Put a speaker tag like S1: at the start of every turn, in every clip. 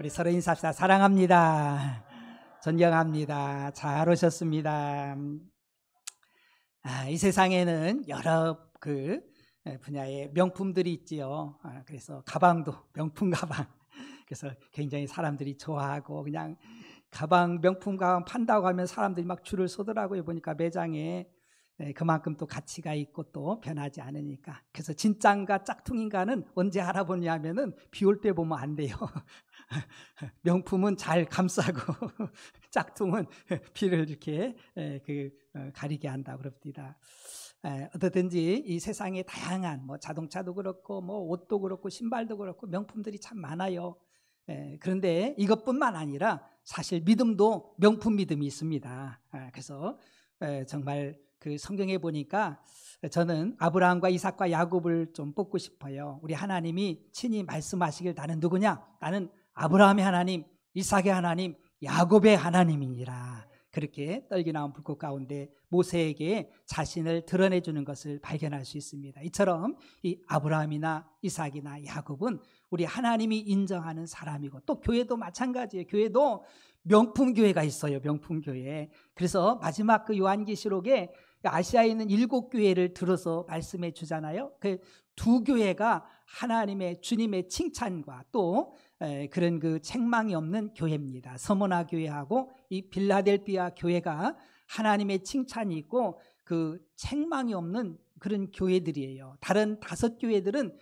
S1: 우리 서로 인사합시다. 사랑합니다. 존경합니다. 잘 오셨습니다. 이 세상에는 여러 분야의 명품들이 있지요. 그래서 가방도 명품 가방. 그래서 굉장히 사람들이 좋아하고 그냥 명품 가방 판다고 하면 사람들이 막 줄을 서더라고요. 보니까 매장에 그만큼 또 가치가 있고 또 변하지 않으니까. 그래서 진짠가 짝퉁인가는 언제 알아보냐면은 비 올 때 보면 안 돼요. 명품은 잘 감싸고 짝퉁은 비를 이렇게 가리게 한다고 그럽니다. 어떻든지 이 세상에 다양한 자동차도 그렇고 옷도 그렇고 신발도 그렇고 명품들이 참 많아요. 그런데 이것뿐만 아니라 사실 믿음도 명품 믿음이 있습니다. 그래서 정말 그 성경에 보니까 저는 아브라함과 이삭과 야곱을 좀 뽑고 싶어요. 우리 하나님이 친히 말씀하시길 나는 누구냐? 나는 아브라함의 하나님, 이삭의 하나님, 야곱의 하나님이니라. 그렇게 떨기 나온 불꽃 가운데 모세에게 자신을 드러내주는 것을 발견할 수 있습니다. 이처럼 이 아브라함이나 이삭이나 야곱은 우리 하나님이 인정하는 사람이고, 또 교회도 마찬가지예요. 교회도 명품 교회가 있어요. 명품 교회. 그래서 마지막 그 요한계시록에 아시아에 있는 7교회를 들어서 말씀해 주잖아요. 그 두 교회가 하나님의 주님의 칭찬과 또 그런 그 책망이 없는 교회입니다. 서머나 교회하고 이 빌라델비아 교회가 하나님의 칭찬이 있고 그 책망이 없는 그런 교회들이에요. 다른 5교회들은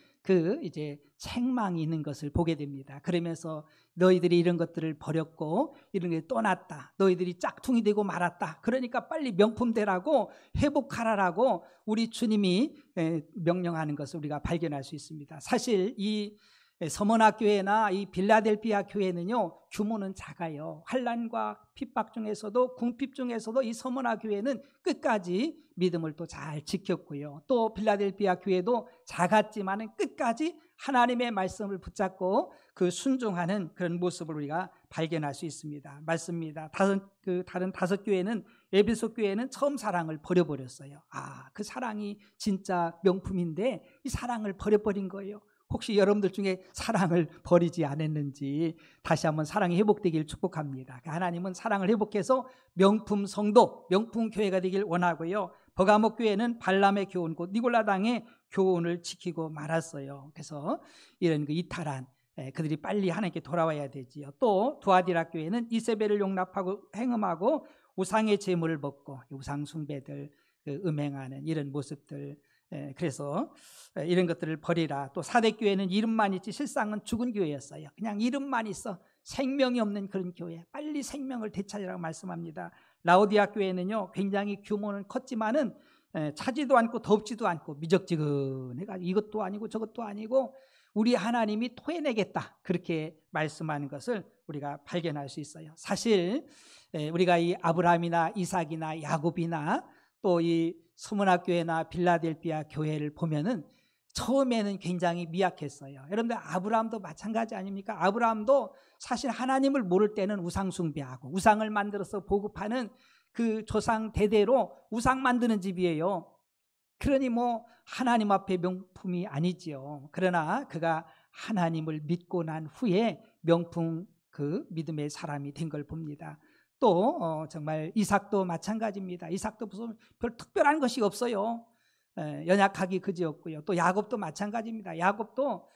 S1: 이제 책망이 있는 것을 보게 됩니다. 그러면서 너희들이 이런 것들을 버렸고 이런 게 떠났다. 너희들이 짝퉁이 되고 말았다. 그러니까 빨리 명품 되라고 회복하라라고 우리 주님이 명령하는 것을 우리가 발견할 수 있습니다. 사실 이 서머나 교회나 이 빌라델비아 교회는요, 규모는 작아요. 환난과 핍박 중에서도, 궁핍 중에서도 이 서머나 교회는 끝까지 믿음을 또 잘 지켰고요. 또 빌라델비아 교회도 작았지만은 끝까지 하나님의 말씀을 붙잡고 그 순종하는 그런 모습을 우리가 발견할 수 있습니다. 맞습니다. 다른 5교회는, 에베소 교회는 처음 사랑을 버려버렸어요. 그 사랑이 진짜 명품인데 이 사랑을 버려버린 거예요. 혹시 여러분들 중에 사랑을 버리지 않았는지 다시 한번 사랑이 회복되길 축복합니다. 하나님은 사랑을 회복해서 명품 성도, 명품 교회가 되길 원하고요. 버가목 교회는 발람의 교훈, 곧 니골라당의 교훈을 지키고 말았어요. 그래서 이런 이탈한 그들이 빨리 하나님께 돌아와야 되지요. 또 두아디라 교회는 이세벨을 용납하고 행음하고 우상의 제물을 먹고 우상 숭배들 음행하는 이런 모습들, 그래서 이런 것들을 버리라. 또 사대교회는 이름만 있지 실상은 죽은 교회였어요. 그냥 이름만 있어 생명이 없는 그런 교회, 빨리 생명을 되찾으라고 말씀합니다. 라오디아 교회는요, 굉장히 규모는 컸지만은 차지도 않고 덥지도 않고 미적지근해가지고 이것도 아니고 저것도 아니고 우리 하나님이 토해내겠다, 그렇게 말씀하는 것을 우리가 발견할 수 있어요. 사실 우리가 이 아브라함이나 이삭이나 야곱이나 또 이 서문학 교회나 빌라델비아 교회를 보면은 처음에는 굉장히 미약했어요. 여러분들 아브라함도 마찬가지 아닙니까? 아브라함도 사실 하나님을 모를 때는 우상 숭배하고 우상을 만들어서 보급하는 그 조상 대대로 우상 만드는 집이에요. 그러니 하나님 앞에 명품이 아니지요. 그러나 그가 하나님을 믿고 난 후에 명품 믿음의 사람이 된 걸 봅니다. 또 정말 이삭도 마찬가지입니다. 이삭도 무슨 별 특별한 것이 없어요. 연약하기 그지없고요. 또 야곱도 마찬가지입니다. 야곱도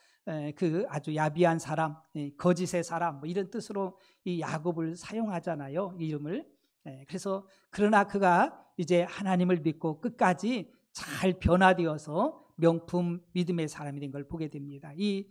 S1: 아주 야비한 사람, 거짓의 사람 이런 뜻으로 이 야곱을 사용하잖아요, 이름을. 그래서 그러나 그가 이제 하나님을 믿고 끝까지 잘 변화되어서 명품 믿음의 사람이 된 걸 보게 됩니다. 이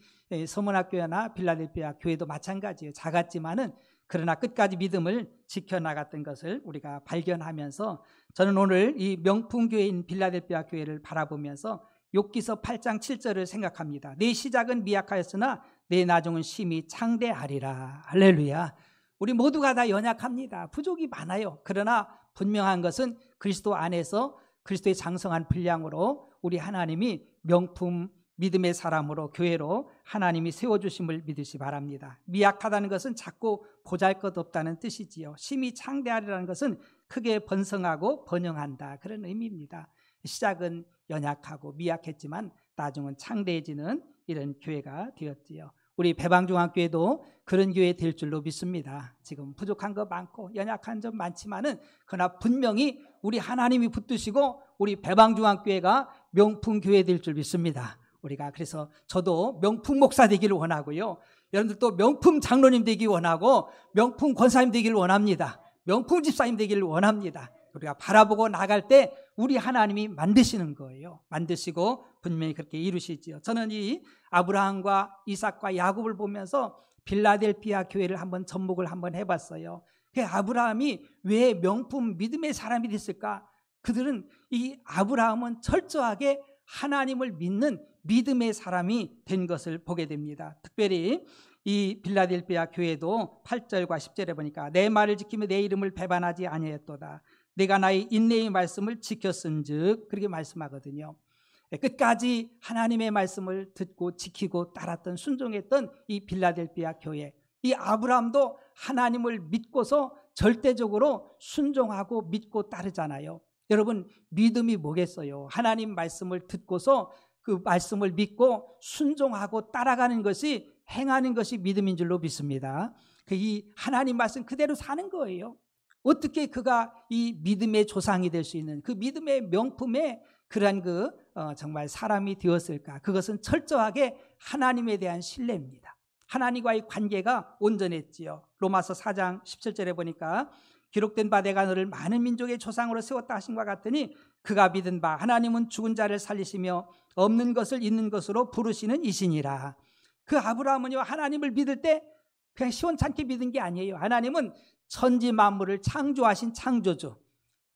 S1: 서문학 교회나 빌라델비아 교회도 마찬가지예요. 작았지만은 그러나 끝까지 믿음을 지켜나갔던 것을 우리가 발견하면서, 저는 오늘 이 명품 교회인 빌라델비아 교회를 바라보면서 욥기서 8장 7절을 생각합니다. 내 시작은 미약하였으나 내 나중은 심히 창대하리라. 할렐루야. 우리 모두가 다 연약합니다. 부족이 많아요. 그러나 분명한 것은 그리스도 안에서 그리스도의 장성한 분량으로 우리 하나님이 명품 믿음의 사람으로 교회로 하나님이 세워주심을 믿으시 바랍니다. 미약하다는 것은 작고 보잘것없다는 뜻이지요. 심히 창대하리라는 것은 크게 번성하고 번영한다, 그런 의미입니다. 시작은 연약하고 미약했지만 나중은 창대해지는 이런 교회가 되었지요. 우리 배방중앙교회도 그런 교회 될 줄로 믿습니다. 지금 부족한 거 많고 연약한 점 많지만은 그러나 분명히 우리 하나님이 붙드시고 우리 배방중앙교회가 명품 교회 될 줄 믿습니다. 우리가 그래서 저도 명품 목사 되기를 원하고요. 여러분들도 명품 장로님 되기 원하고 명품 권사님 되기를 원합니다. 명품 집사님 되기를 원합니다. 우리가 바라보고 나갈 때 우리 하나님이 만드시는 거예요. 만드시고 분명히 그렇게 이루시지요. 저는 이 아브라함과 이삭과 야곱을 보면서 빌라델피아 교회를 한번 접목을 한번 해봤어요. 그 아브라함이 왜 명품 믿음의 사람이 됐을까? 그들은 이 아브라함은 철저하게 하나님을 믿는 믿음의 사람이 된 것을 보게 됩니다. 특별히 이 빌라델피아 교회도 8절과 10절에 보니까 내 말을 지키며 내 이름을 배반하지 아니했도다. 내가 나의 인내의 말씀을 지켰은즉 그렇게 말씀하거든요. 끝까지 하나님의 말씀을 듣고 지키고 따랐던 순종했던 이 빌라델피아 교회, 이 아브라함도 하나님을 믿고서 절대적으로 순종하고 믿고 따르잖아요. 여러분 믿음이 뭐겠어요? 하나님 말씀을 듣고서 그 말씀을 믿고 순종하고 따라가는 것이 행하는 것이 믿음인 줄로 믿습니다. 이 하나님 말씀 그대로 사는 거예요. 어떻게 그가 이 믿음의 조상이 될 수 있는 그 믿음의 명품의 그러한 정말 사람이 되었을까? 그것은 철저하게 하나님에 대한 신뢰입니다. 하나님과의 관계가 온전했지요. 로마서 4장 17절에 보니까 기록된 바 내가 너를 많은 민족의 조상으로 세웠다 하신과 같으니 그가 믿은 바 하나님은 죽은 자를 살리시며 없는 것을 있는 것으로 부르시는 이시니라. 그 아브라함은요 하나님을 믿을 때 그냥 시원찮게 믿은 게 아니에요. 하나님은 천지 만물을 창조하신 창조주,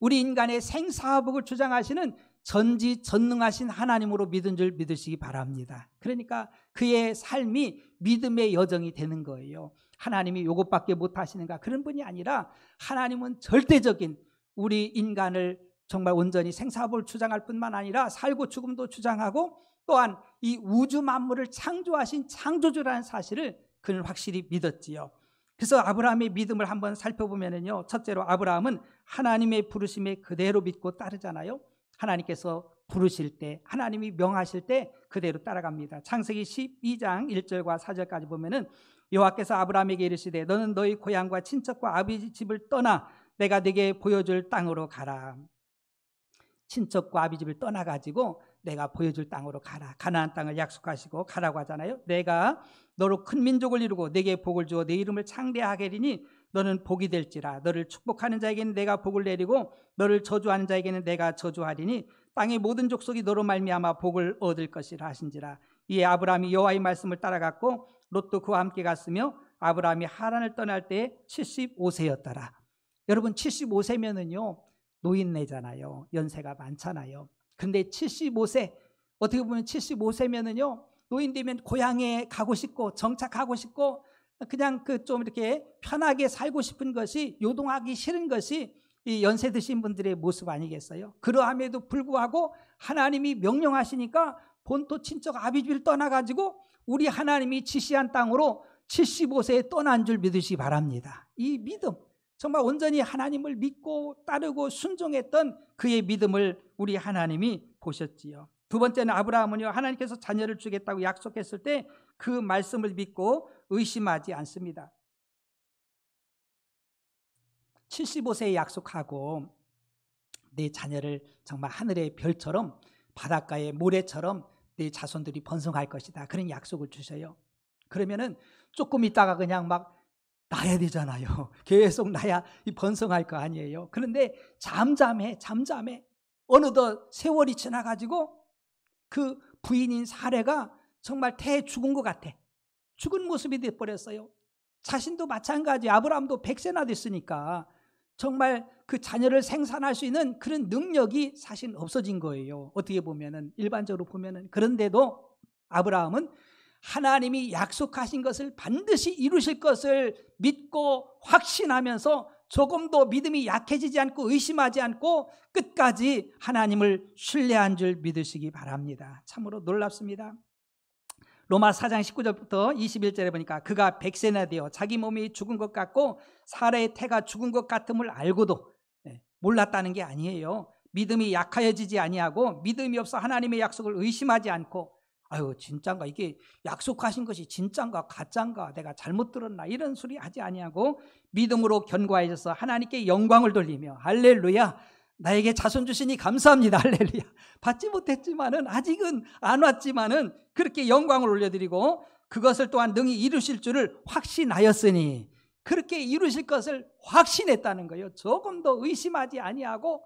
S1: 우리 인간의 생사화복을 주장하시는 전지전능하신 하나님으로 믿은 줄 믿으시기 바랍니다. 그러니까 그의 삶이 믿음의 여정이 되는 거예요. 하나님이 이것밖에 못하시는가 그런 분이 아니라 하나님은 절대적인 우리 인간을 정말 온전히 생사화복을 주장할 뿐만 아니라 살고 죽음도 주장하고 또한 이 우주 만물을 창조하신 창조주라는 사실을 그는 확실히 믿었지요. 그래서 아브라함의 믿음을 한번 살펴보면요, 첫째로 아브라함은 하나님의 부르심에 그대로 믿고 따르잖아요. 하나님께서 부르실 때, 하나님이 명하실 때 그대로 따라갑니다. 창세기 12장 1절과 4절까지 보면은 여호와께서 아브라함에게 이르시되 너는 너희 고향과 친척과 아버지 집을 떠나 내가 네게 보여줄 땅으로 가라. 친척과 아버지 집을 떠나가지고 내가 보여줄 땅으로 가라. 가나안 땅을 약속하시고 가라고 하잖아요. 내가 너로 큰 민족을 이루고 네게 복을 주어 네 이름을 창대하게 하리니 너는 복이 될지라. 너를 축복하는 자에게는 내가 복을 내리고 너를 저주하는 자에게는 내가 저주하리니 땅의 모든 족속이 너로 말미암아 복을 얻을 것이라 하신지라. 이에 아브라함이 여호와의 말씀을 따라갔고 롯도 그와 함께 갔으며 아브라함이 하란을 떠날 때에 75세였더라. 여러분 75세면은요 노인네잖아요. 연세가 많잖아요. 근데 75세, 어떻게 보면 75세면은요 노인 되면 고향에 가고 싶고 정착하고 싶고 그냥 좀 이렇게 편하게 살고 싶은 것이, 요동하기 싫은 것이 이 연세 드신 분들의 모습 아니겠어요? 그러함에도 불구하고 하나님이 명령하시니까 본토 친척 아비집을 떠나가지고 우리 하나님이 지시한 땅으로 75세에 떠난 줄 믿으시기 바랍니다. 이 믿음, 정말 온전히 하나님을 믿고 따르고 순종했던 그의 믿음을 우리 하나님이 보셨지요. 두 번째는 아브라함은요 하나님께서 자녀를 주겠다고 약속했을 때 그 말씀을 믿고 의심하지 않습니다. 75세에 약속하고 내 자녀를 정말 하늘의 별처럼 바닷가의 모래처럼 내 자손들이 번성할 것이다, 그런 약속을 주셔요. 그러면은 조금 있다가 그냥 막 나야 되잖아요. 계속 나야 번성할 거 아니에요. 그런데 잠잠해. 어느덧 세월이 지나가지고 그 부인인 사례가 정말 죽은 것 같아. 죽은 모습이 돼버렸어요. 자신도 마찬가지. 아브라함도 100세나 됐으니까 정말 그 자녀를 생산할 수 있는 그런 능력이 사실 없어진 거예요. 어떻게 보면은, 일반적으로 보면은. 그런데도 아브라함은 하나님이 약속하신 것을 반드시 이루실 것을 믿고 확신하면서 조금도 믿음이 약해지지 않고 의심하지 않고 끝까지 하나님을 신뢰한 줄 믿으시기 바랍니다. 참으로 놀랍습니다. 로마 4장 19절부터 21절에 보니까 그가 100세나 되어 자기 몸이 죽은 것 같고 사라의 태가 죽은 것 같음을 알고도 몰랐다는 게 아니에요. 믿음이 약하여지지 아니하고 믿음이 없어 하나님의 약속을 의심하지 않고 아유 진짠가, 이게 약속하신 것이 진짠가 가짠가, 내가 잘못 들었나, 이런 소리 하지 아니하고 믿음으로 견고하여져서 하나님께 영광을 돌리며 할렐루야, 나에게 자손 주시니 감사합니다, 할렐루야. 받지 못했지만은, 아직은 안 왔지만은 그렇게 영광을 올려드리고 그것을 또한 능히 이루실 줄을 확신하였으니, 그렇게 이루실 것을 확신했다는 거예요. 조금 더 의심하지 아니하고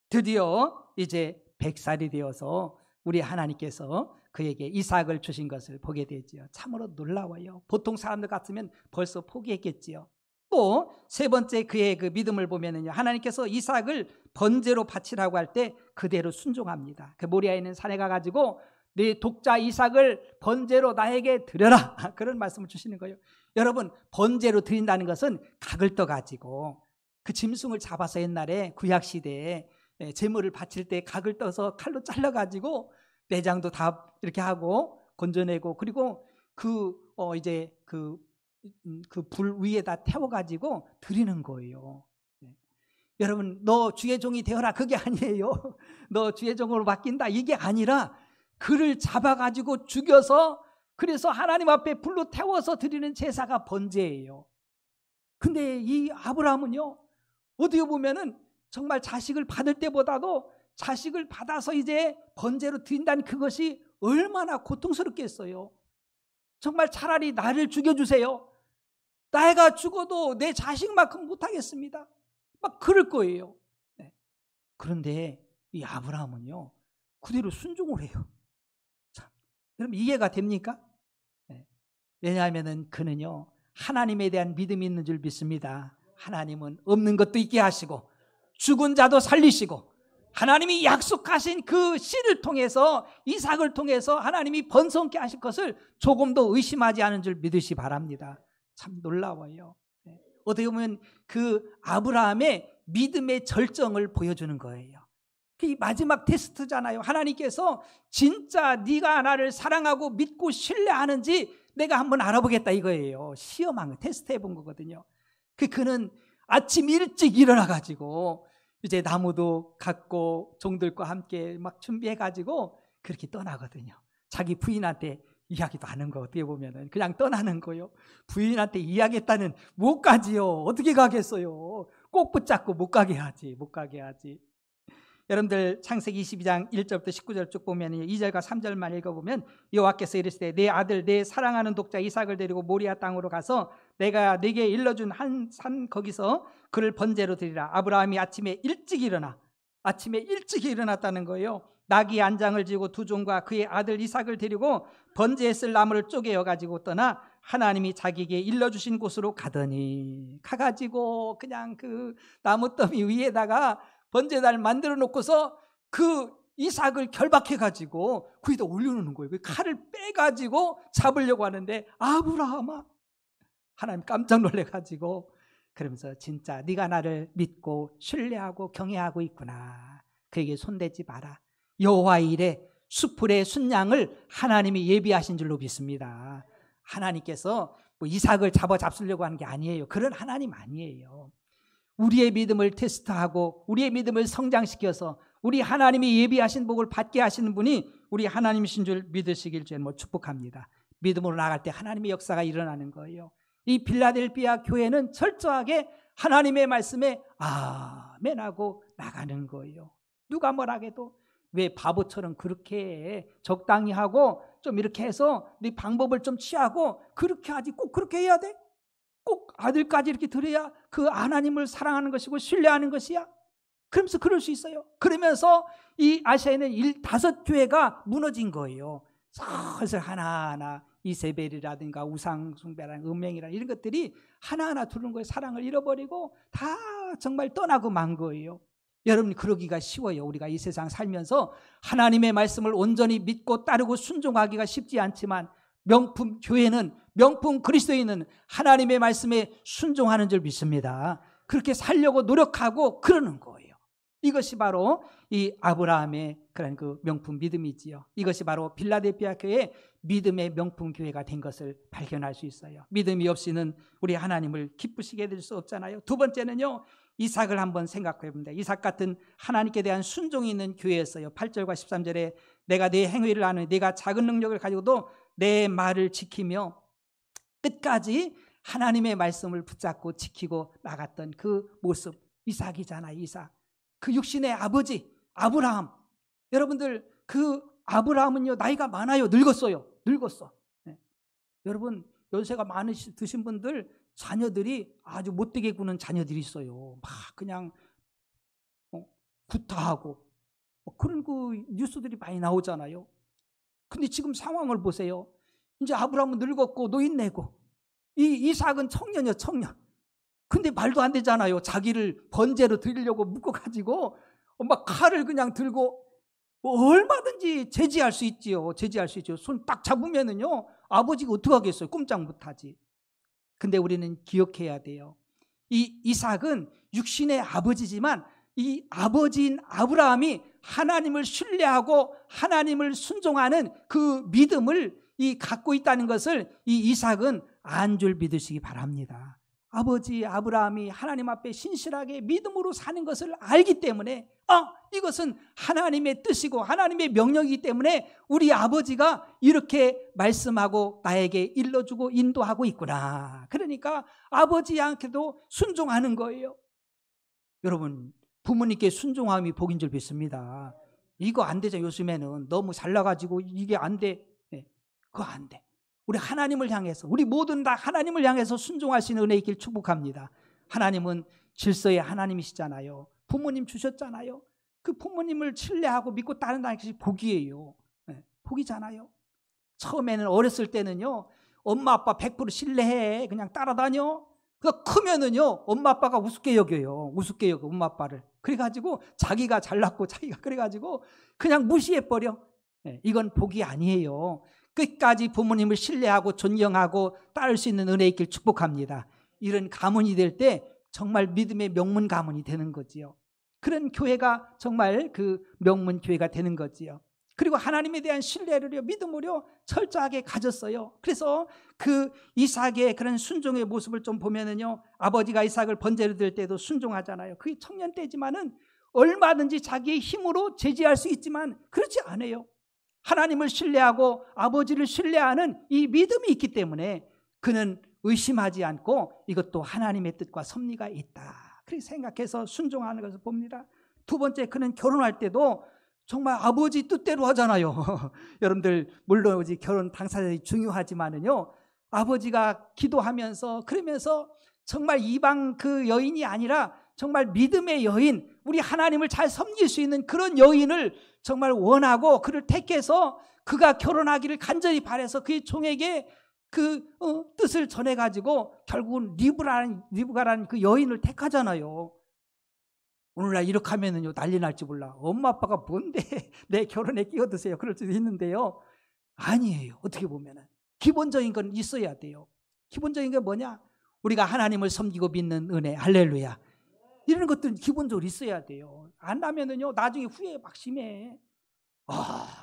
S1: 드디어 이제 100살이 되어서 우리 하나님께서 그에게 이삭을 주신 것을 보게 되지요. 참으로 놀라워요. 보통 사람들 같으면 벌써 포기했겠지요. 또 세 번째 그의 그 믿음을 보면은요, 하나님께서 이삭을 번제로 바치라고 할 때 그대로 순종합니다. 그 모리아에 있는 산에 가가지고 네 독자 이삭을 번제로 나에게 드려라, 그런 말씀을 주시는 거예요. 여러분, 번제로 드린다는 것은 각을 떠가지고, 그 짐승을 잡아서 옛날에 구약시대에 제물을 바칠 때 각을 떠서 칼로 잘라가지고 내장도 다 이렇게 하고 건져내고, 그리고 이제 그 불 위에다 태워가지고 드리는 거예요. 여러분, 너 주의 종이 되어라, 그게 아니에요. 너 주의 종으로 바뀐다, 이게 아니라 그를 잡아가지고 죽여서, 그래서 하나님 앞에 불로 태워서 드리는 제사가 번제예요. 근데 이 아브라함은요, 어떻게 보면은 정말 자식을 받을 때보다도 자식을 받아서 이제 번제로 드린다는 그것이 얼마나 고통스럽겠어요. 정말 차라리 나를 죽여주세요. 내가 죽어도 내 자식만큼 못하겠습니다, 막 그럴 거예요. 네. 그런데 이 아브라함은요, 그대로 순종을 해요. 참, 여러분 이해가 됩니까? 네. 왜냐하면 그는요, 하나님에 대한 믿음이 있는 줄 믿습니다. 하나님은 없는 것도 있게 하시고 죽은 자도 살리시고, 하나님이 약속하신 그 씨를 통해서, 이삭을 통해서 하나님이 번성케 하실 것을 조금도 의심하지 않은 줄 믿으시 바랍니다. 참 놀라워요. 어떻게 보면 그 아브라함의 믿음의 절정을 보여주는 거예요. 그 마지막 테스트잖아요. 하나님께서 진짜 네가 나를 사랑하고 믿고 신뢰하는지 내가 한번 알아보겠다, 이거예요. 시험한 거, 테스트해 본 거거든요. 그는 아침 일찍 일어나가지고 이제 나무도 갖고 종들과 함께 막 준비해가지고 그렇게 떠나거든요. 자기 부인한테 이야기도 하는 거, 어떻게 보면은 그냥 떠나는 거요. 부인한테 이야기했다는 못 가지요. 어떻게 가겠어요? 꼭 붙잡고 못 가게 하지. 여러분들 창세기 22장 1절부터 19절 쭉 보면 2절과 3절만 읽어보면, 여호와께서 이르시되 내 아들 내 사랑하는 독자 이삭을 데리고 모리아 땅으로 가서 내가 네게 일러준 한 산 거기서 그를 번제로 드리라. 아브라함이 아침에 일찍 일어났다는 거예요. 나귀 안장을 지고 두 종과 그의 아들 이삭을 데리고 번제에 쓸 나무를 쪼개어 가지고 떠나 하나님이 자기에게 일러주신 곳으로 가가지고 그냥 그 나무더미 위에다가 번제단을 만들어 놓고서 그 이삭을 결박해 가지고 거기다 올려놓는 거예요. 그 칼을 빼가지고 잡으려고 하는데, 아브라함아, 하나님 깜짝 놀래 가지고 그러면서 진짜 네가 나를 믿고 신뢰하고 경외하고 있구나, 그에게 손대지 마라. 여호와의 일에 수풀의 순양을 하나님이 예비하신 줄로 믿습니다. 하나님께서 뭐 이삭을 잡으려고 하는 게 아니에요. 그런 하나님 아니에요. 우리의 믿음을 테스트하고 우리의 믿음을 성장시켜서 우리 하나님이 예비하신 복을 받게 하시는 분이 우리 하나님이신 줄 믿으시길 주님 축복합니다. 믿음으로 나갈 때 하나님의 역사가 일어나는 거예요. 이 빌라델피아 교회는 철저하게 하나님의 말씀에 아멘하고 나가는 거예요. 누가 뭐라 해도 왜 바보처럼 그렇게 적당히 하고 좀 이렇게 해서 네 방법을 좀 취하고 그렇게 하지, 꼭 그렇게 해야 돼? 꼭 아들까지 이렇게 들어야 그 하나님을 사랑하는 것이고 신뢰하는 것이야? 그러면서 그럴 수 있어요. 그러면서 이 아시아에는 5교회가 무너진 거예요. 슬슬 하나하나 이세벨이라든가 우상숭배라든가 음행이라든가 이런 것들이 하나하나 두는 거예요. 사랑을 잃어버리고 다 정말 떠나고 만 거예요. 여러분, 그러기가 쉬워요. 우리가 이 세상 살면서 하나님의 말씀을 온전히 믿고 따르고 순종하기가 쉽지 않지만, 명품 교회는, 명품 그리스도인은 하나님의 말씀에 순종하는 줄 믿습니다. 그렇게 살려고 노력하고 그러는 거예요. 이것이 바로 이 아브라함의 그런 그 명품 믿음이지요. 이것이 바로 빌라델피아 교회의 믿음의 명품 교회가 된 것을 발견할 수 있어요. 믿음이 없이는 우리 하나님을 기쁘시게 될 수 없잖아요. 두 번째는요, 이삭을 한번 생각해 봅니다. 이삭 같은 하나님께 대한 순종이 있는 교회였어요. 8절과 13절에 내가 내 행위를 아노니 네가 작은 능력을 가지고도 내 말을 지키며 끝까지 하나님의 말씀을 붙잡고 지키고 나갔던 그 모습, 이삭이잖아요. 이삭. 그 육신의 아버지 아브라함. 여러분들, 그 아브라함은요, 나이가 많아요. 늙었어요. 늙었어. 네. 여러분, 연세가 많으신 분들 자녀들이 아주 못되게 구는 자녀들이 있어요. 막 그냥 구타하고 그런 그 뉴스들이 많이 나오잖아요. 근데 지금 상황을 보세요. 이제 아브라함은 늙었고 노인네고, 이 이삭은 청년이요, 청년. 근데 말도 안 되잖아요. 자기를 번제로 드리려고 묶어가지고 막 칼을 그냥 들고 얼마든지 제지할 수 있지요. 제지할 수 있죠. 손 딱 잡으면은요, 아버지가 어떻게 하겠어요? 꼼짝 못하지. 근데 우리는 기억해야 돼요. 이 이삭은 육신의 아버지지만 이 아버지인 아브라함이 하나님을 신뢰하고 하나님을 순종하는 그 믿음을 갖고 있다는 것을 이 이삭은 안 줄 믿으시기 바랍니다. 아버지 아브라함이 하나님 앞에 신실하게 믿음으로 사는 것을 알기 때문에 이것은 하나님의 뜻이고 하나님의 명령이기 때문에 우리 아버지가 이렇게 말씀하고 나에게 일러주고 인도하고 있구나. 그러니까 아버지한테도 순종하는 거예요. 여러분, 부모님께 순종함이 복인 줄 믿습니다. 이거 안 되죠. 요즘에는 너무 잘나가지고 이게 안 돼. 그거 안 돼. 우리 하나님을 향해서, 우리 모든 다 하나님을 향해서 순종할 수 있는 은혜 있길 축복합니다. 하나님은 질서의 하나님이시잖아요. 부모님 주셨잖아요. 그 부모님을 신뢰하고 믿고 따른다는 것이 복이에요. 복이잖아요. 처음에는 어렸을 때는요, 엄마 아빠 100% 신뢰해. 그냥 따라다녀. 그 크면은요, 엄마 아빠가 우습게 여겨요. 우습게 여겨, 엄마 아빠를. 그래가지고 자기가 잘났고 자기가 그래가지고 그냥 무시해버려. 이건 복이 아니에요. 끝까지 부모님을 신뢰하고 존경하고 따를 수 있는 은혜 있길 축복합니다. 이런 가문이 될 때 정말 믿음의 명문 가문이 되는 거지요. 그런 교회가 정말 그 명문 교회가 되는 거지요. 그리고 하나님에 대한 신뢰를 믿음으로 철저하게 가졌어요. 그래서 그 이삭의 그런 순종의 모습을 좀 보면은요, 아버지가 이삭을 번제로 드릴 때도 순종하잖아요. 그게 청년 때지만은 얼마든지 자기의 힘으로 제지할 수 있지만 그렇지 않아요. 하나님을 신뢰하고 아버지를 신뢰하는 이 믿음이 있기 때문에 그는 의심하지 않고 이것도 하나님의 뜻과 섭리가 있다, 그렇게 생각해서 순종하는 것을 봅니다. 두 번째, 그는 결혼할 때도 정말 아버지 뜻대로 하잖아요. 여러분들, 물론 결혼 당사자들이 중요하지만은요, 아버지가 기도하면서 그러면서 정말 이방 그 여인이 아니라 정말 믿음의 여인, 우리 하나님을 잘 섬길 수 있는 그런 여인을 정말 원하고 그를 택해서 그가 결혼하기를 간절히 바라서 그의 종에게 그 뜻을 전해가지고 결국은 리브가라는 그 여인을 택하잖아요. 오늘날 이렇게 하면은요, 난리 날지 몰라. 엄마 아빠가 뭔데 내 결혼에 끼어드세요, 그럴 수도 있는데요. 아니에요. 어떻게 보면은 기본적인 건 있어야 돼요. 기본적인 게 뭐냐? 우리가 하나님을 섬기고 믿는 은혜, 할렐루야. 이런 것들은 기본적으로 있어야 돼요. 안 하면은요, 나중에 후회 막 심해.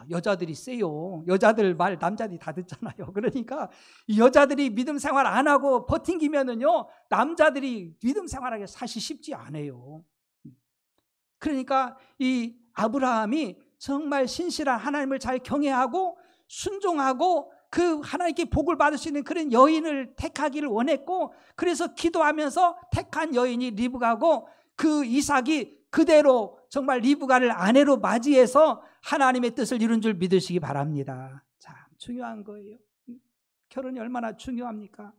S1: 여자들이 세요. 여자들 말 남자들이 다 듣잖아요. 그러니까 여자들이 믿음 생활 안 하고 버팅기면은요, 남자들이 믿음 생활하기 사실 쉽지 않아요. 그러니까 이 아브라함이 정말 신실한 하나님을 잘 경외하고 순종하고 그 하나님께 복을 받을 수 있는 그런 여인을 택하기를 원했고, 그래서 기도하면서 택한 여인이 리브가고, 그 이삭이 그대로 정말 리브가를 아내로 맞이해서 하나님의 뜻을 이룬 줄 믿으시기 바랍니다. 참 중요한 거예요. 결혼이 얼마나 중요합니까?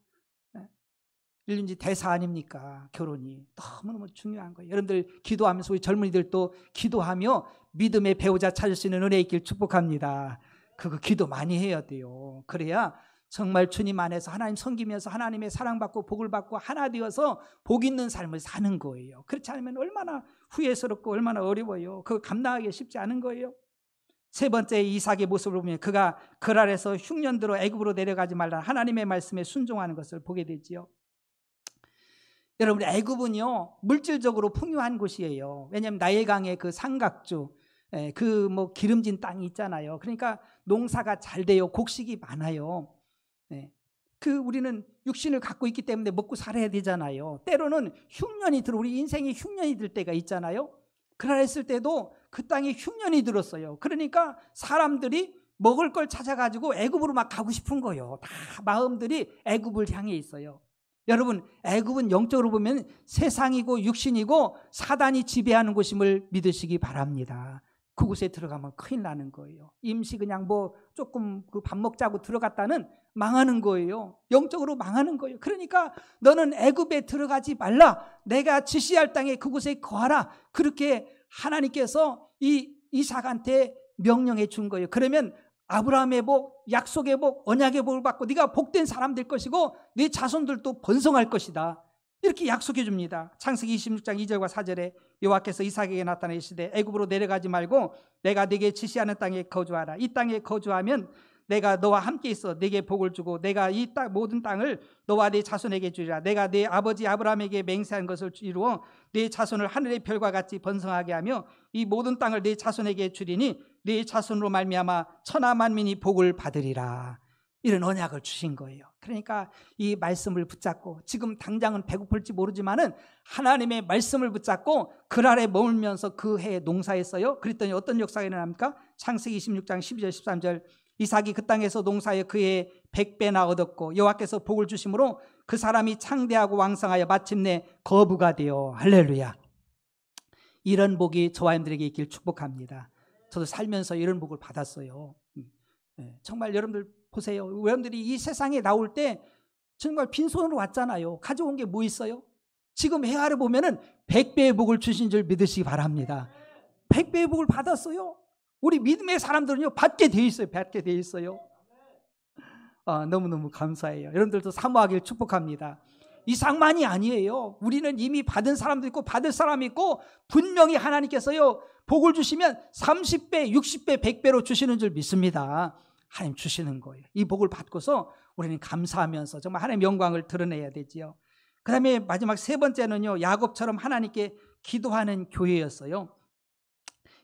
S1: 일륜지 대사 아닙니까? 결혼이 너무너무 중요한 거예요. 여러분들 기도하면서, 우리 젊은이들도 기도하며 믿음의 배우자 찾을 수 있는 은혜 있길 축복합니다. 그거 기도 많이 해야 돼요. 그래야 정말 주님 안에서 하나님 섬기면서 하나님의 사랑받고 복을 받고 하나 되어서 복 있는 삶을 사는 거예요. 그렇지 않으면 얼마나 후회스럽고 얼마나 어려워요. 그거 감당하기 쉽지 않은 거예요. 세 번째, 이삭의 모습을 보면 그가 그랄에서 흉년들어 애굽으로 내려가지 말라 하나님의 말씀에 순종하는 것을 보게 되지요. 여러분, 애굽은요 물질적으로 풍요한 곳이에요. 왜냐하면 나일강의 그 삼각주, 그 뭐 기름진 땅이 있잖아요. 그러니까 농사가 잘 돼요. 곡식이 많아요. 그 우리는 육신을 갖고 있기 때문에 먹고 살아야 되잖아요. 때로는 흉년이 들어 우리 인생에 흉년이 들 때가 있잖아요. 그러라 했을 때도 그 땅에 흉년이 들었어요. 그러니까 사람들이 먹을 걸 찾아가지고 애굽으로 막 가고 싶은 거예요. 다 마음들이 애굽을 향해 있어요. 여러분, 애굽은 영적으로 보면 세상이고 육신이고 사단이 지배하는 곳임을 믿으시기 바랍니다. 그곳에 들어가면 큰일 나는 거예요. 임시 그냥 뭐 조금 그 밥 먹자고 들어갔다는 망하는 거예요. 영적으로 망하는 거예요. 그러니까 너는 애굽에 들어가지 말라. 내가 지시할 땅에 그곳에 거하라. 그렇게 하나님께서 이 이삭한테 명령해 준 거예요. 그러면 아브라함의 복, 약속의 복, 언약의 복을 받고 네가 복된 사람 될 것이고 네 자손들도 번성할 것이다. 이렇게 약속해 줍니다. 창세기 26장 2절과 4절에 여호와께서 이삭에게 나타내시되 애굽으로 내려가지 말고 내가 네게 지시하는 땅에 거주하라. 이 땅에 거주하면 내가 너와 함께 있어 네게 복을 주고 내가 이 모든 땅을 너와 네 자손에게 주리라. 내가 네 아버지 아브라함에게 맹세한 것을 이루어 네 자손을 하늘의 별과 같이 번성하게 하며 이 모든 땅을 네 자손에게 주리니 네 자손으로 말미암아 천하 만민이 복을 받으리라. 이런 언약을 주신 거예요. 그러니까 이 말씀을 붙잡고 지금 당장은 배고플지 모르지만은 하나님의 말씀을 붙잡고 그 아래 머물면서 그 해에 농사했어요. 그랬더니 어떤 역사가 일어납니까? 창세기 26장 12절 13절 이삭이 그 땅에서 농사해 그 해에 100배나 얻었고 여호와께서 복을 주심으로 그 사람이 창대하고 왕성하여 마침내 거부가 되어 할렐루야. 이런 복이 저와 여러분들에게 있길 축복합니다. 저도 살면서 이런 복을 받았어요. 정말 여러분들 보세요. 여러분들이 이 세상에 나올 때 정말 빈손으로 왔잖아요. 가져온 게 뭐 있어요? 지금 해 아래 보면은 100배의 복을 주신 줄 믿으시기 바랍니다. 100배의 복을 받았어요. 우리 믿음의 사람들은요 받게 돼 있어요. 받게 돼 있어요. 너무너무 감사해요. 여러분들도 사모하길 축복합니다. 이상만이 아니에요. 우리는 이미 받은 사람도 있고 받을 사람이 있고 분명히 하나님께서요 복을 주시면 30배, 60배, 100배로 주시는 줄 믿습니다. 하나님 주시는 거예요. 이 복을 받고서 우리는 감사하면서 정말 하나님의 영광을 드러내야 되지요. 그 다음에 마지막 세 번째는요 야곱처럼 하나님께 기도하는 교회였어요.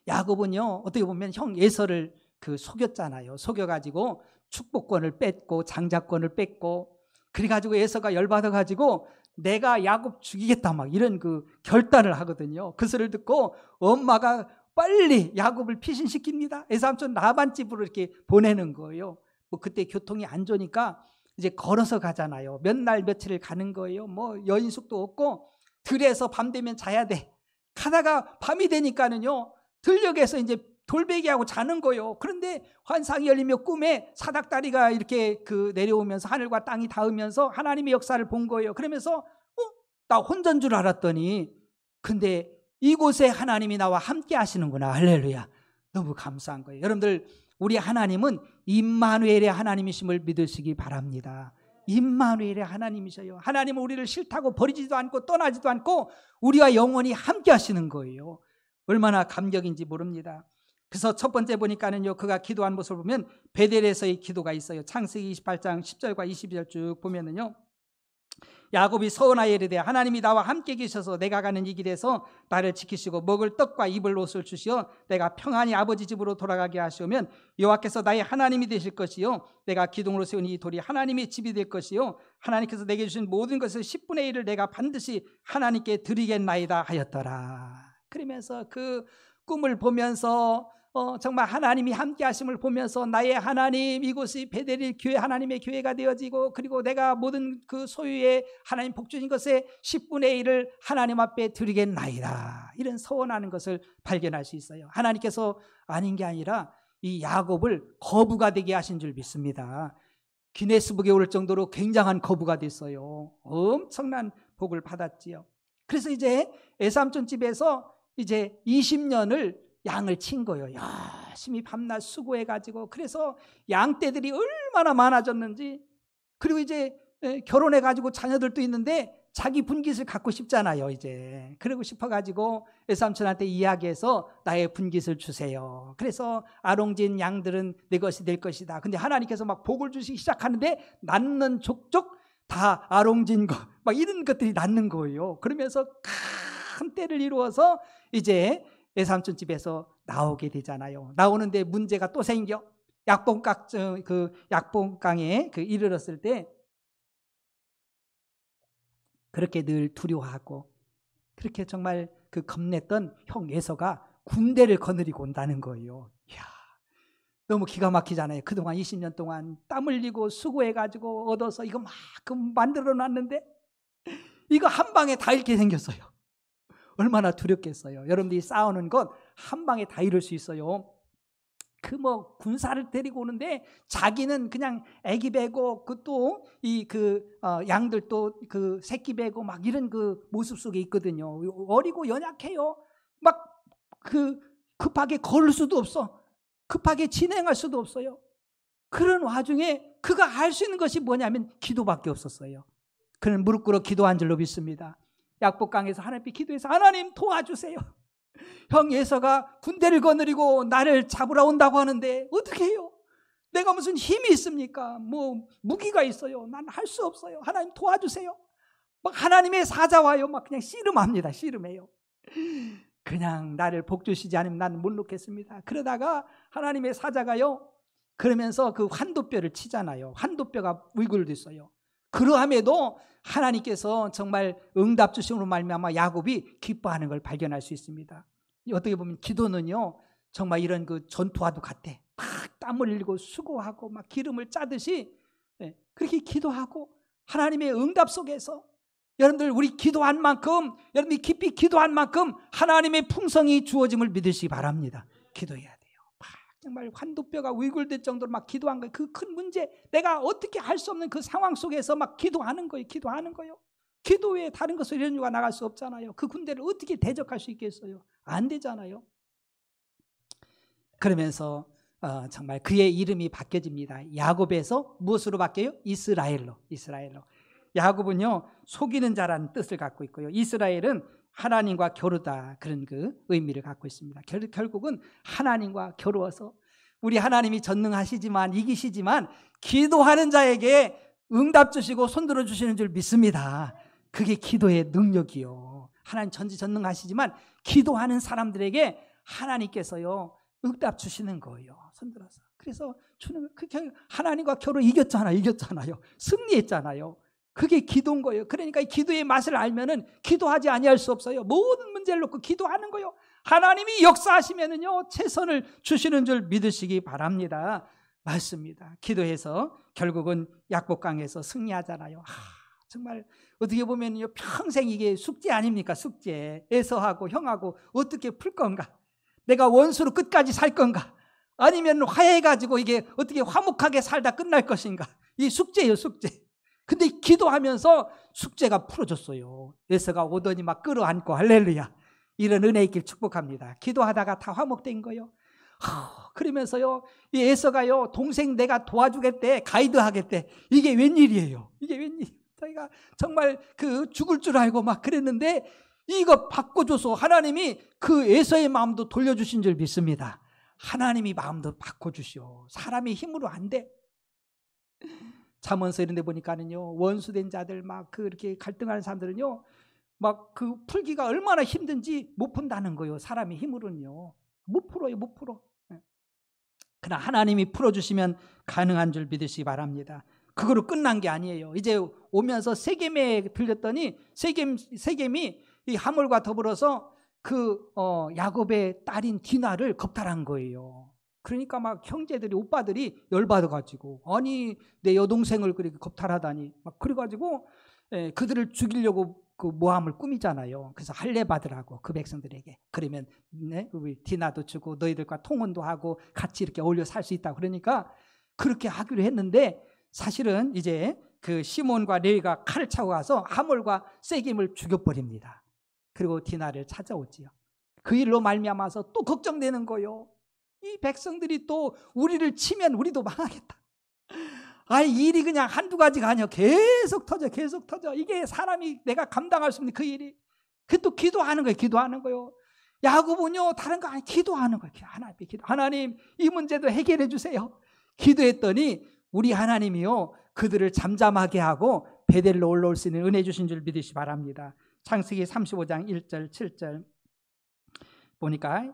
S1: 야곱은요 어떻게 보면 형 에서를 속였잖아요. 속여가지고 축복권을 뺐고 장자권을 뺐고 그래가지고 에서가 열받아가지고 내가 야곱 죽이겠다 막 이런 결단을 하거든요. 그 소리를 듣고 엄마가 빨리 야곱을 피신시킵니다. 에사삼촌 라반 집으로 이렇게 보내는 거예요. 뭐 그때 교통이 안 좋으니까 이제 걸어서 가잖아요. 몇 날 며칠을 가는 거예요. 뭐 여인숙도 없고 들에서 밤 되면 자야 돼. 가다가 밤이 되니까는요 들녘에서 이제 돌베개하고 자는 거예요. 그런데 환상이 열리며 꿈에 사닥다리가 이렇게 내려오면서 하늘과 땅이 닿으면서 하나님의 역사를 본 거예요. 그러면서 나 혼자인 줄 알았더니 근데 이곳에 하나님이 나와 함께 하시는구나. 할렐루야. 너무 감사한 거예요. 여러분들 우리 하나님은 임마누엘의 하나님이심을 믿으시기 바랍니다. 임마누엘의 하나님이셔요. 하나님은 우리를 싫다고 버리지도 않고 떠나지도 않고 우리와 영원히 함께 하시는 거예요. 얼마나 감격인지 모릅니다. 그래서 첫 번째 보니까는요 그가 기도한 모습을 보면 베델에서의 기도가 있어요. 창세기 28장 10절과 22절 쭉 보면은요 야곱이 서원하여 이르되 하나님이 나와 함께 계셔서 내가 가는 이 길에서 나를 지키시고 먹을 떡과 입을 옷을 주시어 내가 평안히 아버지 집으로 돌아가게 하시오면 여호와께서 나의 하나님이 되실 것이요 내가 기둥으로 세운 이 돌이 하나님의 집이 될 것이요 하나님께서 내게 주신 모든 것을 10분의 1을 내가 반드시 하나님께 드리겠나이다 하였더라. 그러면서 그 꿈을 보면서 정말 하나님이 함께 하심을 보면서 나의 하나님 이곳이 베델 교회 하나님의 교회가 되어지고 그리고 내가 모든 그 소유의 하나님 복주신 것의 10분의 1을 하나님 앞에 드리겠나이다. 이런 서원하는 것을 발견할 수 있어요. 하나님께서 아닌 게 아니라 이 야곱을 거부가 되게 하신 줄 믿습니다. 기네스북에 오를 정도로 굉장한 거부가 됐어요. 엄청난 복을 받았지요. 그래서 이제 에사삼촌 집에서 이제 20년을 양을 친 거예요. 열심히 밤낮 수고해가지고 그래서 양떼들이 얼마나 많아졌는지 그리고 이제 결혼해가지고 자녀들도 있는데 자기 분깃을 갖고 싶잖아요. 이제 그러고 싶어가지고 에사삼촌한테 이야기해서 나의 분깃을 주세요. 그래서 아롱진 양들은 내 것이 될 것이다. 근데 하나님께서 막 복을 주시기 시작하는데 낳는 족족 다 아롱진 것 막 이런 것들이 낳는 거예요. 그러면서 큰 때를 이루어서 이제 에사삼촌 집에서 나오게 되잖아요. 나오는데 문제가 또 생겨. 약봉강에 이르렀을 때 그렇게 늘 두려워하고 그렇게 정말 겁냈던 형 에서가 군대를 거느리고 온다는 거예요. 이야, 너무 기가 막히잖아요. 그동안 20년 동안 땀 흘리고 수고해가지고 얻어서 이거 막 만들어 놨는데 이거 한 방에 다 잃게 생겼어요. 얼마나 두렵겠어요. 여러분들이 싸우는 건 한 방에 다 잃을 수 있어요. 군사를 데리고 오는데 자기는 그냥 애기 베고 양들 또 새끼 베고 막 이런 모습 속에 있거든요. 어리고 연약해요. 막 급하게 걸을 수도 없어. 급하게 진행할 수도 없어요. 그런 와중에 그가 할 수 있는 것이 뭐냐면 기도밖에 없었어요. 그는 무릎 꿇어 기도한 줄로 믿습니다. 약복강에서 하나님께 기도해서 하나님 도와주세요. 형 예서가 군대를 거느리고 나를 잡으러 온다고 하는데 어떻게 해요? 내가 무슨 힘이 있습니까? 무기가 있어요. 난 할 수 없어요. 하나님 도와주세요. 막 하나님의 사자와요. 막 그냥 씨름합니다. 씨름해요. 그냥 나를 복주시지 않으면 나는 못 놓겠습니다. 그러다가 하나님의 사자가요. 그러면서 환도뼈를 치잖아요. 환도뼈가 위굴됐어요. 그러함에도 하나님께서 정말 응답 주심으로 말미암아 야곱이 기뻐하는 걸 발견할 수 있습니다. 어떻게 보면 기도는요 정말 이런 전투와도 같대. 막 땀을 흘리고 수고하고 막 기름을 짜듯이 그렇게 기도하고 하나님의 응답 속에서 여러분들 우리 기도한 만큼 여러분이 깊이 기도한 만큼 하나님의 풍성이 주어짐을 믿으시기 바랍니다. 기도해야 돼요. 막 정말 환도뼈가 위굴될 정도로 막 기도한 거예요. 그 큰 문제 내가 어떻게 할 수 없는 그 상황 속에서 막 기도하는 거예요. 기도하는 거예요. 기도 외에 다른 것으로 연유가 나갈 수 없잖아요. 그 군대를 어떻게 대적할 수 있겠어요? 안 되잖아요. 그러면서 정말 그의 이름이 바뀌어집니다. 야곱에서 무엇으로 바뀌어요? 이스라엘로. 야곱은요 속이는 자라는 뜻을 갖고 있고요. 이스라엘은 하나님과 겨루다 그런 의미를 갖고 있습니다. 결국은 하나님과 겨루어서 우리 하나님이 전능하시지만 이기시지만 기도하는 자에게 응답 주시고 손들어 주시는 줄 믿습니다. 그게 기도의 능력이요. 하나님 전지전능하시지만 기도하는 사람들에게 하나님께서요 응답 주시는 거예요. 손들어서. 그래서 하나님과 겨루 이겼잖아요. 승리했잖아요. 그게 기도인 거예요. 그러니까 이 기도의 맛을 알면은 기도하지 아니할 수 없어요. 모든 문제를 놓고 기도하는 거예요. 하나님이 역사하시면은요 최선을 주시는 줄 믿으시기 바랍니다. 맞습니다. 기도해서 결국은 약복강에서 승리하잖아요. 정말 어떻게 보면요 평생 이게 숙제 아닙니까? 숙제. 에서하고 형하고 어떻게 풀 건가? 내가 원수로 끝까지 살 건가? 아니면 화해해가지고 이게 어떻게 화목하게 살다 끝날 것인가? 이 숙제예요, 숙제. 근데 기도하면서 숙제가 풀어졌어요. 에서가 오더니 막 끌어안고 할렐루야. 이런 은혜의 길 축복합니다. 기도하다가 다 화목된 거예요. 그러면서요 이 에서가요 동생 내가 도와주겠대, 가이드 하겠대. 이게 웬일이에요? 이게 웬일? 저희가 정말 죽을 줄 알고 막 그랬는데 이거 바꿔줘서 하나님이 에서의 마음도 돌려주신 줄 믿습니다. 하나님이 마음도 바꿔주시오. 사람의 힘으로 안 돼. 잠언서 이런 데 보니까는요 원수된 자들 막 그렇게 갈등하는 사람들은요 막 풀기가 얼마나 힘든지 못 푼다는 거예요. 사람의 힘으로는요 못 풀어요. 못 풀어. 그러나 하나님이 풀어주시면 가능한 줄 믿으시기 바랍니다. 그거로 끝난 게 아니에요. 이제 오면서 세겜에 들렸더니 세겜이 이 하몰과 더불어서 야곱의 딸인 디나를 겁탈한 거예요. 그러니까 막 형제들이 오빠들이 열받아가지고 아니 내 여동생을 그렇게 겁탈하다니 막 그래가지고 그들을 죽이려고 모함을 꾸미잖아요. 그래서 할례 받으라고 그 백성들에게. 그러면 우리 디나도 주고 너희들과 통혼도 하고 같이 이렇게 어울려 살 수 있다. 그러니까 그렇게 하기로 했는데 사실은 이제 시몬과 레위가 칼을 차고 가서 하몰과 세겜을 죽여버립니다. 그리고 디나를 찾아오지요. 그 일로 말미암아서 또 걱정되는 거예요. 이 백성들이 또 우리를 치면 우리도 망하겠다. 이 일이 그냥 한두 가지가 아니야. 계속 터져. 이게 사람이 내가 감당할 수 없는 그 일이. 또 기도하는 거예요. 야곱은요 다른 거 아니 기도하는 거예요. 하나님 이 문제도 해결해 주세요. 기도했더니 우리 하나님이요 그들을 잠잠하게 하고 베델로 올라올 수 있는 은혜 주신 줄 믿으시 바랍니다. 창세기 35장 1절 7절 보니까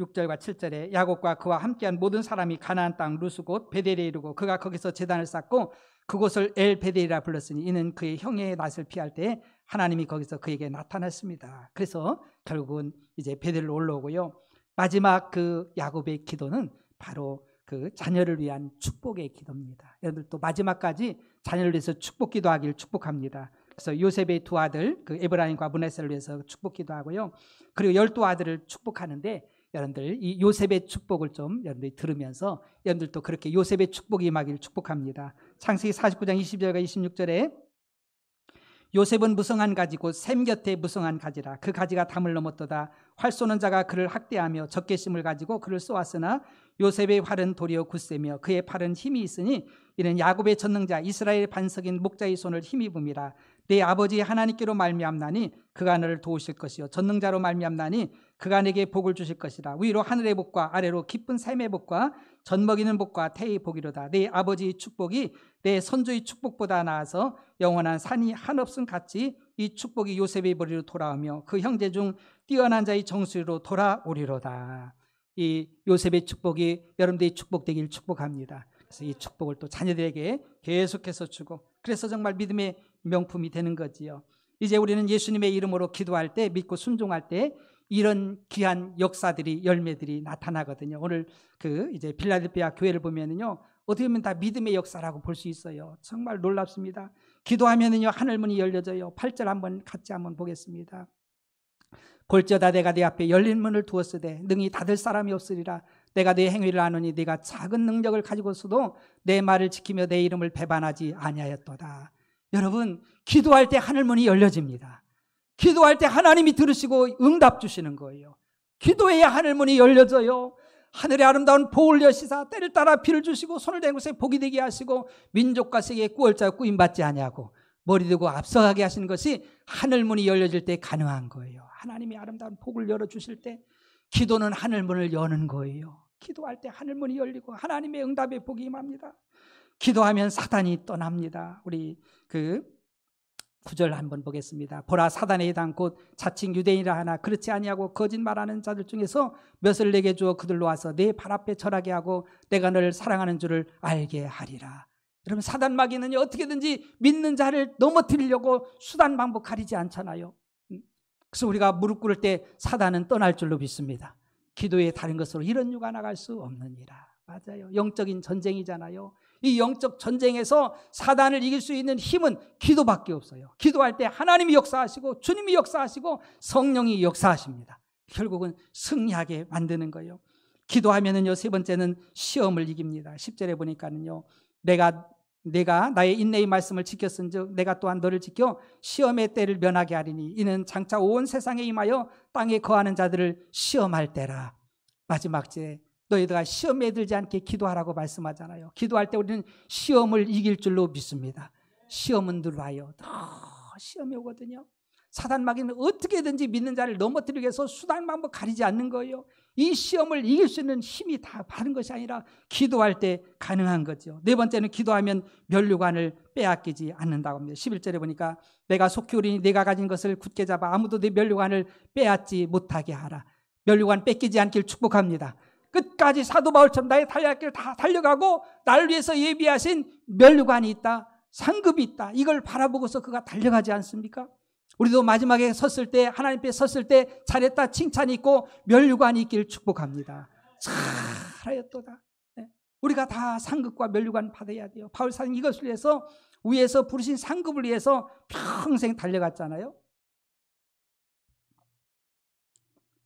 S1: 6절과 7절에 야곱과 그와 함께한 모든 사람이 가나안 땅 루스 곧 베델에 이르고 그가 거기서 제단을 쌓고 그곳을 엘 베델이라 불렀으니 이는 그의 형의 낯을 피할 때 하나님이 거기서 그에게 나타났습니다. 그래서 결국은 이제 베델로 올라오고요. 마지막 그 야곱의 기도는 바로 그 자녀를 위한 축복의 기도입니다. 여러분들 또 마지막까지 자녀를 위해서 축복 기도하길 축복합니다. 그래서 요셉의 두 아들 그 에브라임과 므낫세를 위해서 축복 기도하고요. 그리고 12아들을 축복하는데 여러분들 이 요셉의 축복을 좀 여러분들이 들으면서 여러분들도 그렇게 요셉의 축복이 임하길 축복합니다. 창세기 49장 20절과 26절에 요셉은 무성한 가지고 샘 곁에 무성한 가지라. 그 가지가 담을 넘었도다. 활 쏘는 자가 그를 학대하며 적개심을 가지고 그를 쏘았으나 요셉의 활은 도리어 굳세며 그의 팔은 힘이 있으니 이는 야곱의 전능자 이스라엘의 반석인 목자의 손을 힘입음이라. 내 아버지 하나님께로 말미암나니 그가 너를 도우실 것이요 전능자로 말미암나니 그가 내게 복을 주실 것이라. 위로 하늘의 복과 아래로 깊은 샘의 복과 젖먹이는 복과 태의 복이로다. 내 아버지의 축복이 내 선조의 축복보다 나아서 영원한 산이 한없음 같이 이 축복이 요셉의 머리로 돌아오며 그 형제 중 뛰어난 자의 정수리로 돌아오리로다. 이 요셉의 축복이 여러분들의 축복되길 축복합니다. 그래서 이 축복을 또 자녀들에게 계속해서 주고 그래서 정말 믿음의 명품이 되는 거지요. 이제 우리는 예수님의 이름으로 기도할 때 믿고 순종할 때 이런 귀한 역사들이 열매들이 나타나거든요. 오늘 그 이제 필라델피아 교회를 보면은요 어떻게 보면 다 믿음의 역사라고 볼 수 있어요. 정말 놀랍습니다. 기도하면은요 하늘문이 열려져요. 8절 한번 같이 한번 보겠습니다. 볼지어다 내가 네 앞에 열린 문을 두었으되 능히 닫을 사람이 없으리라. 내가 네 행위를 아노니 네가 작은 능력을 가지고서도 내 말을 지키며 내 이름을 배반하지 아니하였도다. 여러분 기도할 때 하늘문이 열려집니다. 기도할 때 하나님이 들으시고 응답 주시는 거예요. 기도해야 하늘문이 열려져요. 하늘의 아름다운 복을 여시사 때를 따라 비를 주시고 손을 댄 곳에 복이 되게 하시고 민족과 세계에 꾸얼자 꾸임받지 아니하고 머리 들고 앞서가게 하시는 것이 하늘문이 열려질 때 가능한 거예요. 하나님이 아름다운 복을 열어주실 때 기도는 하늘문을 여는 거예요. 기도할 때 하늘문이 열리고 하나님의 응답의 복이 임합니다. 기도하면 사단이 떠납니다. 우리 그 9절 한번 보겠습니다. 보라 사단의 해당 곧 자칭 유대인이라 하나 그렇지 아니하고 거짓말하는 자들 중에서 몇을 내게 주어 그들로 와서 내 발 앞에 절하게 하고 내가 너를 사랑하는 줄을 알게 하리라. 여러분 사단 마귀는 어떻게든지 믿는 자를 넘어뜨리려고 수단 방법 가리지 않잖아요. 그래서 우리가 무릎 꿇을 때 사단은 떠날 줄로 믿습니다. 기도의 다른 것으로 이런 유가 나갈 수 없느니라. 맞아요. 영적인 전쟁이잖아요. 이 영적 전쟁에서 사단을 이길 수 있는 힘은 기도밖에 없어요. 기도할 때 하나님이 역사하시고 주님이 역사하시고 성령이 역사하십니다. 결국은 승리하게 만드는 거예요. 기도하면은요 세 번째는 시험을 이깁니다. 10절에 보니까는요 내가 나의 인내의 말씀을 지켰은즉 내가 또한 너를 지켜 시험의 때를 면하게 하리니 이는 장차 온 세상에 임하여 땅에 거하는 자들을 시험할 때라. 마지막 제 너희들아 시험에 들지 않게 기도하라고 말씀하잖아요. 기도할 때 우리는 시험을 이길 줄로 믿습니다. 시험은 들어와요. 시험이 오거든요. 사단 마귀는 어떻게든지 믿는 자를 넘어뜨리기 위해서 수단 방법 가리지 않는 거예요. 이 시험을 이길 수 있는 힘이 다 바른 것이 아니라 기도할 때 가능한 거죠. 네 번째는 기도하면 면류관을 빼앗기지 않는다고 합니다. 11절에 보니까 내가 속히 오리니 내가 가진 것을 굳게 잡아 아무도 네 면류관을 빼앗지 못하게 하라. 면류관 뺏기지 않길 축복합니다. 끝까지 사도 바울처럼 나의 달려갈 길 다 달려가고 나를 위해서 예비하신 면류관이 있다. 상급이 있다. 이걸 바라보고서 그가 달려가지 않습니까? 우리도 마지막에 섰을 때 하나님 앞에 섰을 때 잘했다 칭찬이 있고 면류관이 있길 축복합니다. 잘하였도다. 우리가 다 상급과 면류관 받아야 돼요. 바울 사도는 이것을 위해서 위에서 부르신 상급을 위해서 평생 달려갔잖아요.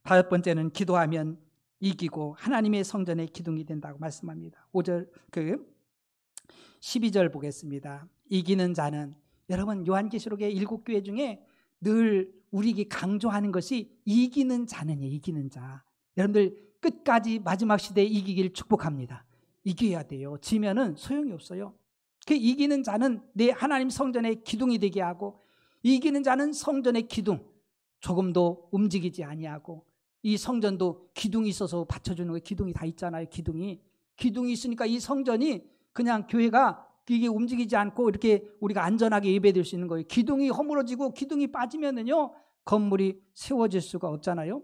S1: 다섯 번째는 기도하면 이기고 하나님의 성전의 기둥이 된다고 말씀합니다. 5절 12절 보겠습니다. 이기는 자는 여러분 요한계시록의 7교회 중에 늘 우리에게 강조하는 것이 이기는 자는요. 이기는 자. 여러분들 끝까지 마지막 시대에 이기길 축복합니다. 이겨야 돼요. 지면은 소용이 없어요. 그 이기는 자는 내 하나님 성전의 기둥이 되게 하고 이기는 자는 성전의 기둥 조금도 움직이지 아니하고 이 성전도 기둥이 있어서 받쳐주는 거예요. 기둥이 다 있잖아요. 기둥이 있으니까 이 성전이 그냥 교회가 이게 움직이지 않고 이렇게 우리가 안전하게 예배드릴 수 있는 거예요. 기둥이 허물어지고 기둥이 빠지면은요 건물이 세워질 수가 없잖아요.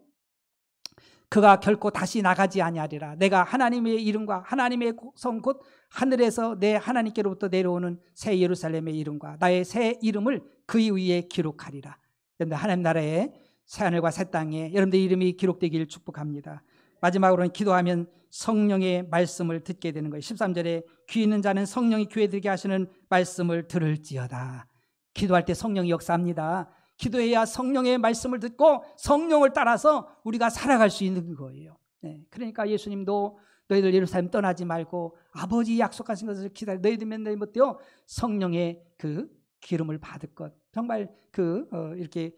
S1: 그가 결코 다시 나가지 아니하리라. 내가 하나님의 이름과 하나님의 성 곧 하늘에서 내 하나님께로부터 내려오는 새 예루살렘의 이름과 나의 새 이름을 그 위에 기록하리라. 여러분들 하나님 나라의 새하늘과 새 땅에 여러분들 이름이 기록되길 축복합니다. 마지막으로는 기도하면 성령의 말씀을 듣게 되는 거예요. 13절에 귀 있는 자는 성령이 귀에 들게 하시는 말씀을 들을지어다. 기도할 때 성령이 역사합니다. 기도해야 성령의 말씀을 듣고 성령을 따라서 우리가 살아갈 수 있는 거예요. 네, 그러니까 예수님도 너희들 예루살렘 떠나지 말고 아버지 약속하신 것을 기다려 너희들면 너희 못되어 성령의 그 기름을 받을 것. 정말 이렇게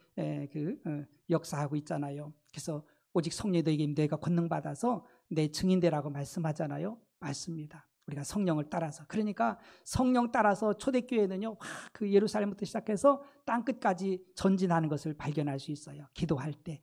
S1: 역사하고 있잖아요. 그래서 오직 성령이 너에게 내가 권능 받아서 내 증인되라고 말씀하잖아요. 맞습니다. 우리가 성령을 따라서. 그러니까 성령 따라서 초대교회는요, 그 예루살렘부터 시작해서 땅끝까지 전진하는 것을 발견할 수 있어요. 기도할 때.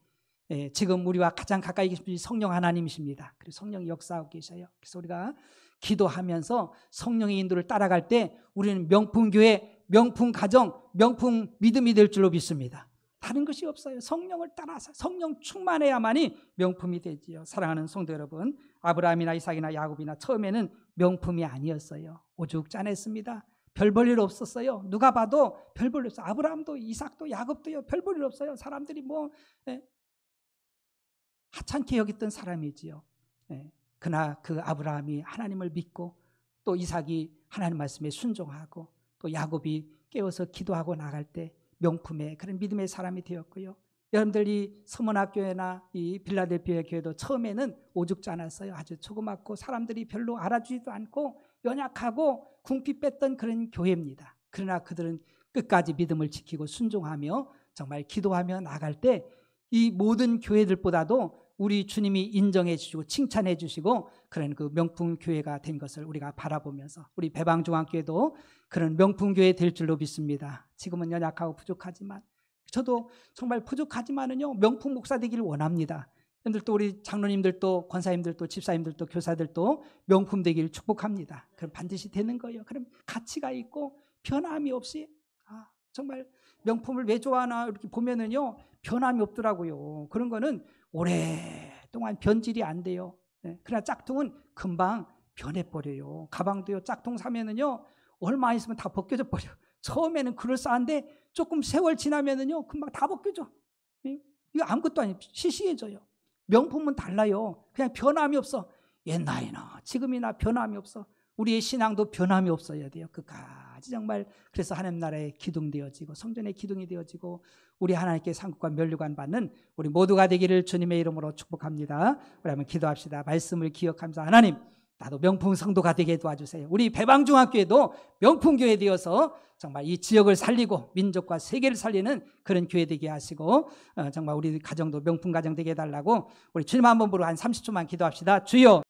S1: 지금 우리와 가장 가까이 계신 분이 성령 하나님이십니다. 그리고 성령이 역사하고 계셔요. 그래서 우리가 기도하면서 성령의 인도를 따라갈 때 우리는 명품교회, 명품가정, 명품 믿음이 될 줄로 믿습니다. 다른 것이 없어요. 성령을 따라서 성령 충만해야만이 명품이 되지요. 사랑하는 성도 여러분, 아브라함이나 이삭이나 야곱이나 처음에는 명품이 아니었어요. 오죽 짠했습니다. 별 볼 일 없었어요. 누가 봐도 별 볼 일 없어요. 아브라함도 이삭도 야곱도요, 별 볼 일 없어요. 사람들이 하찮게 여겼던 사람이지요. 그러나 그 아브라함이 하나님을 믿고 또 이삭이 하나님 말씀에 순종하고 또 야곱이 깨어서 기도하고 나갈 때 명품의 그런 믿음의 사람이 되었고요. 여러분들이 서문학교회나 이 빌라델피아 교회도 처음에는 오죽지 않았어요. 아주 조그맣고 사람들이 별로 알아주지도 않고 연약하고 궁핍 뺐던 그런 교회입니다. 그러나 그들은 끝까지 믿음을 지키고 순종하며 정말 기도하며 나갈 때 이 모든 교회들보다도 우리 주님이 인정해 주시고 칭찬해 주시고 그런 그 명품 교회가 된 것을 우리가 바라보면서 우리 배방중앙교회도 그런 명품 교회 될 줄로 믿습니다. 지금은 연약하고 부족하지만 저도 정말 부족하지만은요 명품 목사 되기를 원합니다. 여러분들도 우리 장로님들도 권사님들도 집사님들도 교사들도 명품 되기를 축복합니다. 그럼 반드시 되는 거예요. 그럼 가치가 있고 변함이 없이 정말 명품을 왜 좋아하나 이렇게 보면은요 변함이 없더라고요. 그런 거는 오랫동안 변질이 안 돼요. 그러나 짝퉁은 금방 변해버려요. 가방도요 짝퉁 사면은요 얼마 있으면 다 벗겨져 버려. 처음에는 그럴싸한데 조금 세월 지나면은요 금방 다 벗겨져. 이거 아무것도 아니에요. 시시해져요. 명품은 달라요. 그냥 변함이 없어. 옛날이나 지금이나 변함이 없어. 우리의 신앙도 변함이 없어야 돼요. 끝까지 정말. 그래서 하나님 나라의 기둥 되어지고 성전의 기둥이 되어지고 우리 하나님께 상급과 면류관 받는 우리 모두가 되기를 주님의 이름으로 축복합니다. 우리 한번 기도합시다. 말씀을 기억하면서 하나님 나도 명품 성도가 되게 도와주세요. 우리 배방중학교에도 명품 교회 되어서 정말 이 지역을 살리고 민족과 세계를 살리는 그런 교회 되게 하시고 정말 우리 가정도 명품 가정 되게 해달라고 우리 주님 한번 부르고 한 30초만 기도합시다. 주여